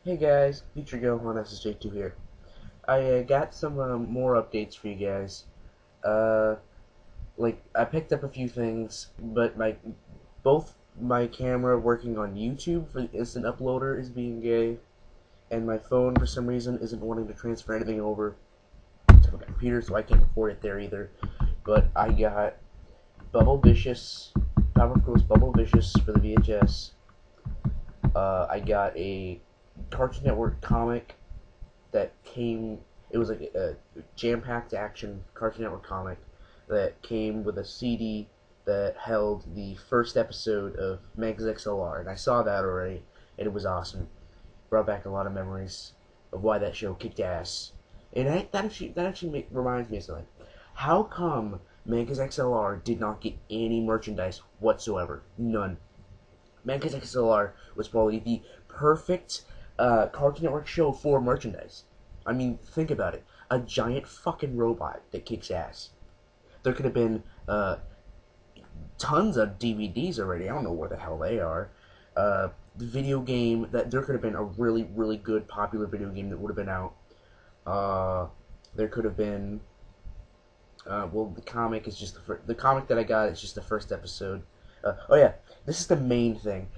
Hey guys, Future Go on SSJ2 here. I got some more updates for you guys. Uh, I picked up a few things, but both my camera working on YouTube for the instant uploader is being gay, and my phone for some reason isn't wanting to transfer anything over to my computer, so I can't record it there either. But I got Bubble Vicious, Powerpuff Girls Bubble Vicious for the VHS. I got a Cartoon Network comic that came. It was like a jam-packed action Cartoon Network comic that came with a CD that held the first episode of Megas XLR, and I saw that already, and it was awesome. Brought back a lot of memories of why that show kicked ass. And that actually reminds me of something. How come Megas XLR did not get any merchandise whatsoever? None. Megas XLR was probably the perfect Cartoon Network show for merchandise. I mean, think about it. A giant fucking robot that kicks ass. There could have been tons of DVDs already. I don't know where the hell they are. The video game, that there could have been a really, really good popular video game that would have been out. There could have been, well, the comic is just the comic that I got is just the first episode. Oh yeah, this is the main thing.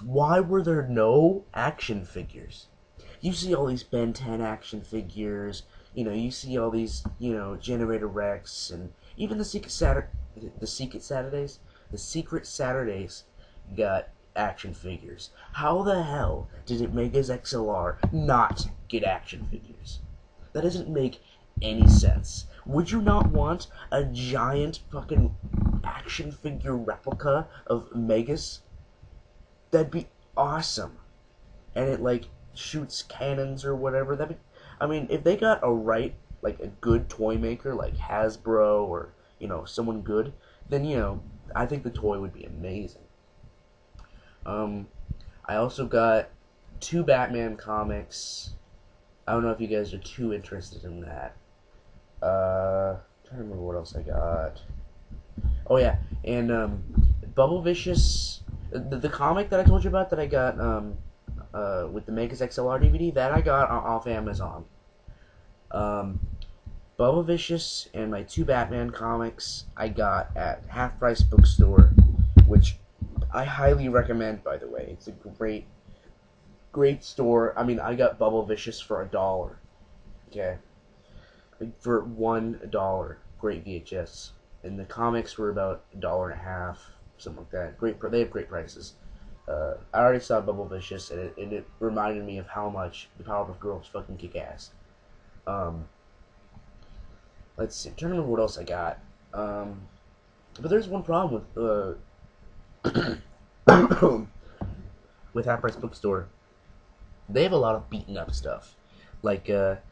Why were there no action figures? You see all these Ben 10 action figures. You see all these, Generator Rex, and even the Secret Saturdays got action figures. How the hell did it Megas XLR not get action figures? That doesn't make any sense. Would you not want a giant fucking action figure replica of Megas? That'd be awesome. And it shoots cannons or whatever. I mean, if they got a good toy maker like Hasbro or someone good, then I think the toy would be amazing. I also got 2 Batman comics. I don't know if you guys are too interested in that. I'm trying to remember what else I got. Oh yeah, and Bubble Vicious, the comic that I told you about that I got with the Megas XLR DVD, that I got off Amazon. Bubble Vicious and my 2 Batman comics I got at Half Price Bookstore, which I highly recommend, by the way. It's a great store. I mean, I got Bubble Vicious for $1. Okay. For $1. Great VHS. And the comics were about $1.50, something like that. They have great prices. I already saw Bubble Vicious, and it reminded me of how much the Powerpuff Girls fucking kick ass. Let's see. I'm trying to remember what else I got. But there's one problem with with Half Price Bookstore. They have a lot of beaten up stuff. That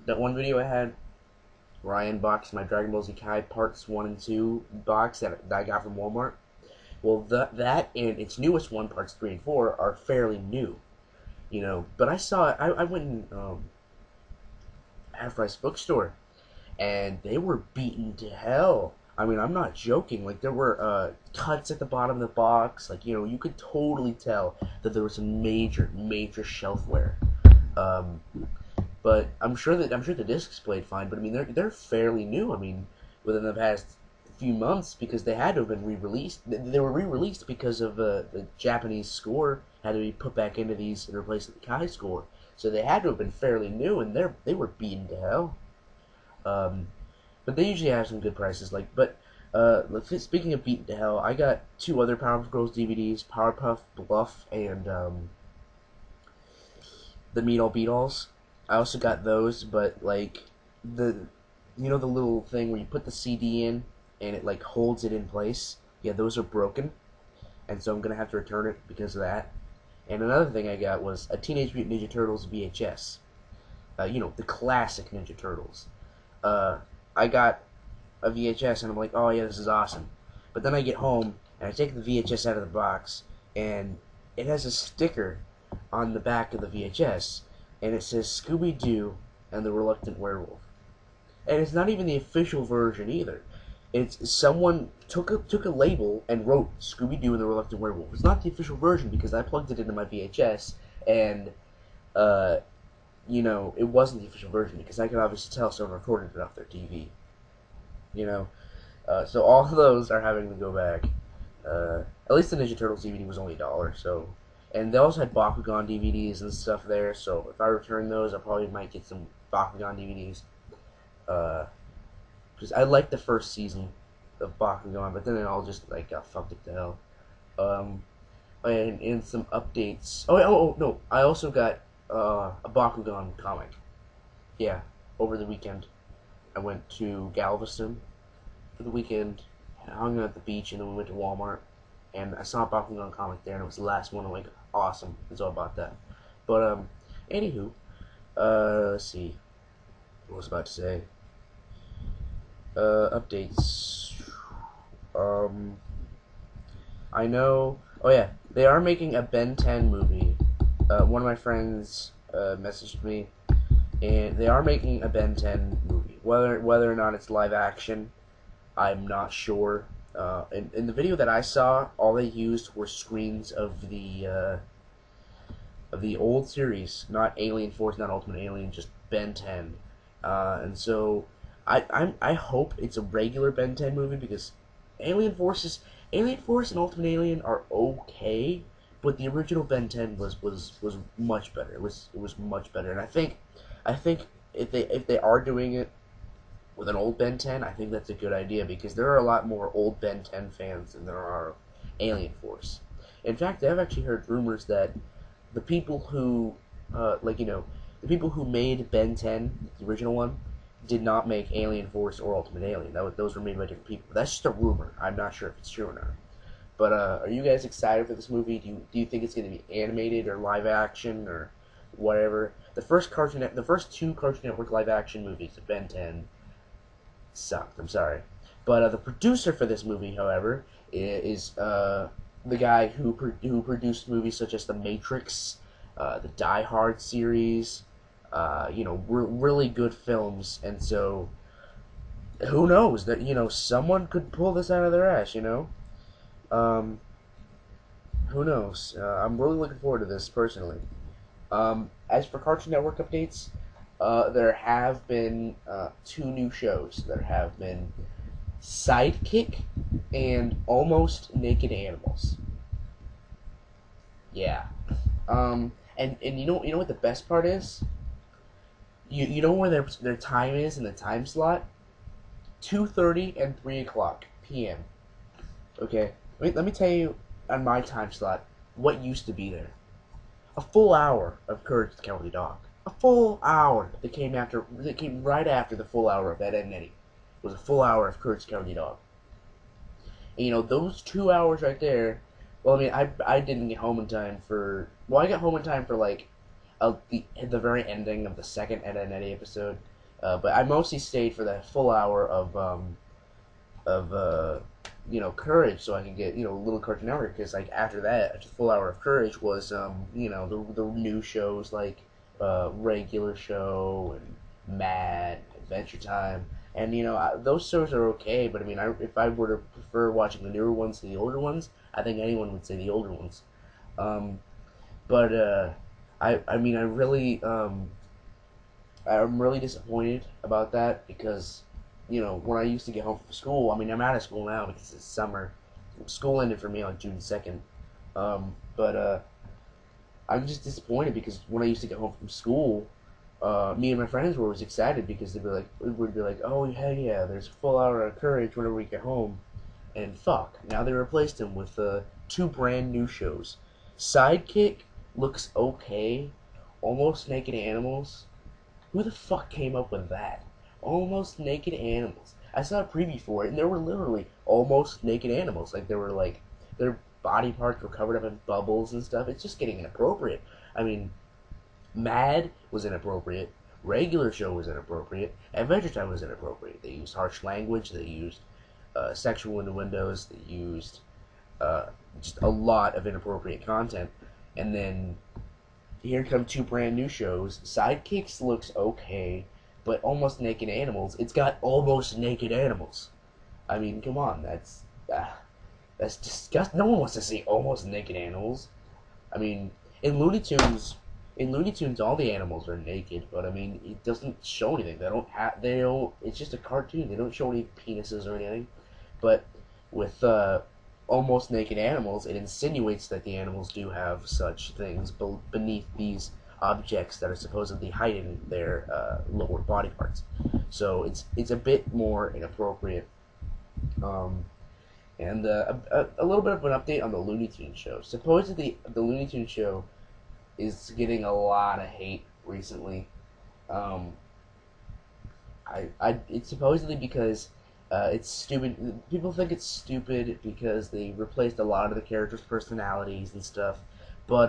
one video I had where I unboxed my Dragon Ball Z Kai Parts 1 and 2 box that I got from Walmart. Well, that and its newest one, Parts 3 and 4, are fairly new. But I saw it. I went in Half Price Bookstore, and they were beaten to hell. I mean, I'm not joking. There were cuts at the bottom of the box. You could totally tell that there was some major shelf wear. But I'm sure the discs played fine. But I mean, they're fairly new. I mean, within the past few months, because they had to have been re-released. They were re-released because of the Japanese score had to be put back into these and replace the Kai score. So they had to have been fairly new, and they were beaten to hell. But they usually have some good prices. Speaking of beaten to hell, I got 2 other Powerpuff Girls DVDs: Powerpuff Bluff and the Meet All Beat Alls. I also got those, but the little thing where you put the CD in and it holds it in place. Yeah, those are broken, and so I'm gonna have to return it because of that. And another thing I got was a Teenage Mutant Ninja Turtles VHS. The classic Ninja Turtles. I got a VHS and I'm like, oh yeah, this is awesome. But then I get home and I take the VHS out of the box and it has a sticker on the back of the VHS and it says Scooby-Doo and the Reluctant Werewolf. And it's not even the official version either. It's someone took a label and wrote Scooby-Doo and the Reluctant Werewolf. It's not the official version because I plugged it into my VHS and it wasn't the official version because I could obviously tell someone recorded it off their TV. So all of those are having to go back. At least the Ninja Turtles DVD was only $1, so. And they also had Bakugan DVDs and stuff there, so if I return those, I probably might get some Bakugan DVDs. Because I liked the first season of Bakugan, but then it all just, got fucked up to hell. And some updates. Oh, no, I also got, a Bakugan comic. Yeah, over the weekend. I went to Galveston for the weekend, and hung out at the beach, and then we went to Walmart. And I saw a Bakugan comic there, and it was the last one. I'm like, awesome. It's all about that. But, anywho, let's see. What was I about to say? Updates. I know. Oh, yeah. They are making a Ben 10 movie. One of my friends, messaged me, and they are making a Ben 10 movie. Whether or not it's live action, I'm not sure. In the video that I saw, all they used were screens of the old series, not Alien Force, not Ultimate Alien, just Ben 10. And so I hope it's a regular Ben 10 movie because Alien Force and Ultimate Alien are okay, but the original Ben 10 was much better. It was much better, and I think if they are doing it with an old Ben 10, I think that's a good idea because there are a lot more old Ben 10 fans than there are Alien Force. In fact, I've actually heard rumors that the people who, the people who made Ben 10, the original one, did not make Alien Force or Ultimate Alien. Those were made by different people. That's just a rumor. I'm not sure if it's true or not. But are you guys excited for this movie? Do you think it's going to be animated or live action or whatever? The first two Cartoon Network live action movies of Ben 10 sucked. I'm sorry, but the producer for this movie, however, is the guy who produced movies such as The Matrix, the Die Hard series, really good films, and so who knows that someone could pull this out of their ass, who knows? I'm really looking forward to this personally. As for Cartoon Network updates, there have been 2 new shows. There have been Sidekick and Almost Naked Animals. Yeah. And you know what the best part is? You know where their time is in the time slot? 2:30 and 3 o'clock p.m. Okay. Let me tell you on my time slot what used to be there. A full hour of Courage the Cowardly Dog. A full hour that came right after the full hour of Ed, Edd n Eddy. It was a full hour of Courage the Cowardly Dog. And those 2 hours right there. Well, I mean, I didn't get home in time for. Well, I got home in time for the very ending of the second Ed, Edd n Eddy episode. But I mostly stayed for that full hour of Courage, so I could get a little Cartoon Network. Because after the full hour of Courage was the new shows like Regular Show and Mad, Adventure Time, and those shows are okay. But I mean, if I were to prefer watching the newer ones to the older ones, I think anyone would say the older ones. I'm really disappointed about that because when I used to get home from school, I mean, I'm out of school now because it's summer. School ended for me on June 2nd. I'm just disappointed because when I used to get home from school, me and my friends were always excited because we'd be like, oh, yeah, there's a full hour of Courage whenever we get home. And fuck, now they replaced him with 2 brand new shows. Sidekick looks okay. Almost Naked Animals. Who the fuck came up with that? Almost Naked Animals. I saw a preview for it, and there were literally almost naked animals. Their body parts were covered up in bubbles and stuff. It's just getting inappropriate. I mean, Mad was inappropriate. Regular Show was inappropriate. Adventure Time was inappropriate. They used harsh language. They used sexual innuendos. They used just a lot of inappropriate content. And then here come 2 brand new shows. Sidekicks looks okay, but Almost Naked Animals, it's got almost naked animals. I mean, come on, that's disgusting. No one wants to see almost naked animals. I mean, in Looney Tunes, all the animals are naked, but I mean, it doesn't show anything. They don't. It's just a cartoon. They don't show any penises or anything. But with almost naked animals, it insinuates that the animals do have such things beneath these objects that are supposedly hiding their lower body parts. So it's a bit more inappropriate. Um, and a little bit of an update on the Looney Tunes show. Supposedly, the Looney Tunes show is getting a lot of hate recently. Um, it's supposedly because it's stupid. People think it's stupid because they replaced a lot of the characters' personalities and stuff. But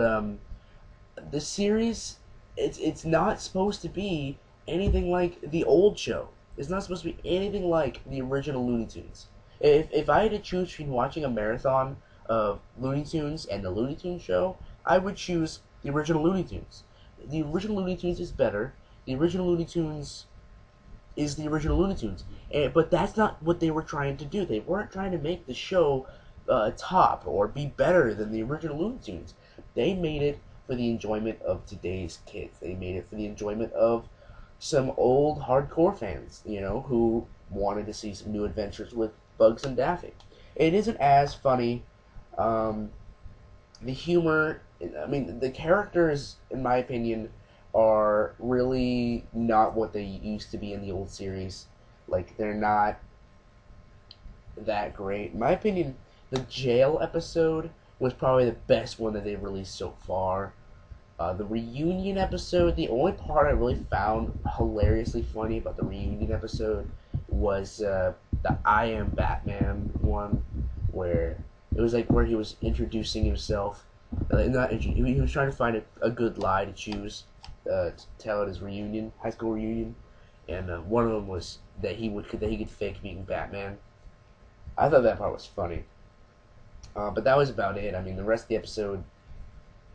the series, it's not supposed to be anything like the old show. It's not supposed to be anything like the original Looney Tunes. If I had to choose between watching a marathon of Looney Tunes and the Looney Tunes show, I would choose the original Looney Tunes. The original Looney Tunes is better. The original Looney Tunes is the original Looney Tunes. But that's not what they were trying to do. They weren't trying to make the show top or be better than the original Looney Tunes. They made it for the enjoyment of today's kids. They made it for the enjoyment of some old hardcore fans, who wanted to see some new adventures with Bugs and Daffy. It isn't as funny. The humor, I mean, the characters, in my opinion, are really not what they used to be in the old series. Like, they're not that great. In my opinion, the jail episode was probably the best one that they've released so far. The reunion episode, the only part I really found hilariously funny about the reunion episode was the I Am Batman one, where it was like where he was introducing himself. He was trying to find a good lie to choose to tell at his reunion, high school reunion, and one of them was that he could fake being Batman. I thought that part was funny, but that was about it. I mean, the rest of the episode,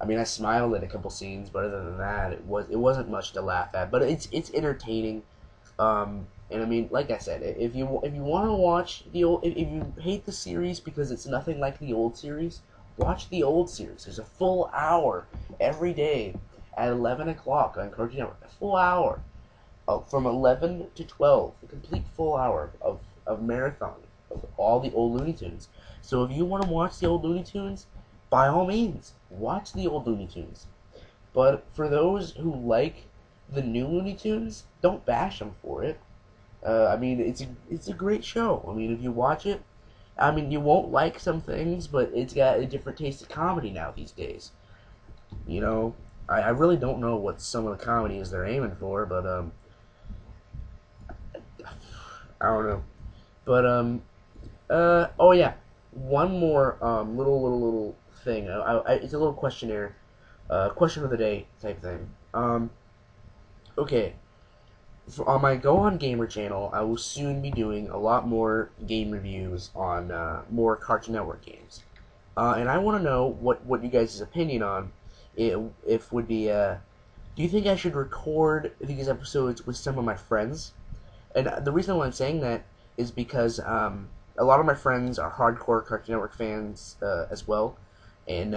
I mean, I smiled at a couple scenes, but other than that, it wasn't much to laugh at. But it's entertaining, and I mean, like I said, if you want to watch the old, if you hate the series because it's nothing like the old series, watch the old series. There's a full hour every day at 11 o'clock on Cartoon Network. A full hour, from 11 to 12, a complete full hour of marathon of all the old Looney Tunes. So if you want to watch the old Looney Tunes, by all means, watch the old Looney Tunes. But for those who like the new Looney Tunes, don't bash them for it. I mean, it's a great show. I mean, if you watch it, I mean, you won't like some things, but it's got a different taste of comedy now these days. I really don't know what some of the comedies they're aiming for, but I don't know. But oh yeah, one more little thing. It's a little questionnaire, question of the day type thing. Okay. On my Go On Gamer channel, I will soon be doing a lot more game reviews on more Cartoon Network games. And I want to know what you guys' opinion on if would be, do you think I should record these episodes with some of my friends? And the reason why I'm saying that is because a lot of my friends are hardcore Cartoon Network fans as well. And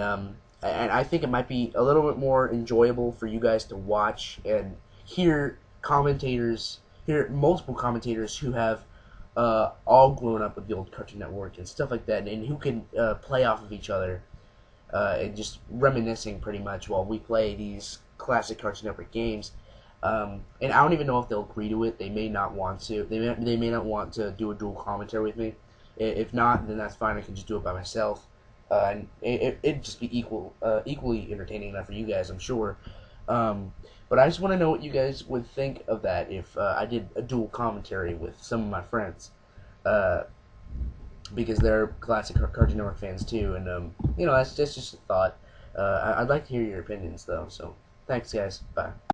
I think it might be a little bit more enjoyable for you guys to watch and hear multiple commentators who have all grown up with the old Cartoon Network and stuff like that, and who can play off of each other and just reminiscing pretty much while we play these classic Cartoon Network games. And I don't even know if they'll agree to it. They may not want to. They may not want to do a dual commentary with me. If not, then that's fine. I can just do it by myself. And it'd just be equally entertaining enough for you guys, I'm sure. But I just want to know what you guys would think of that if I did a dual commentary with some of my friends, because they're classic Cartoon Network fans too, and that's just a thought. I'd like to hear your opinions though. So thanks, guys. Bye.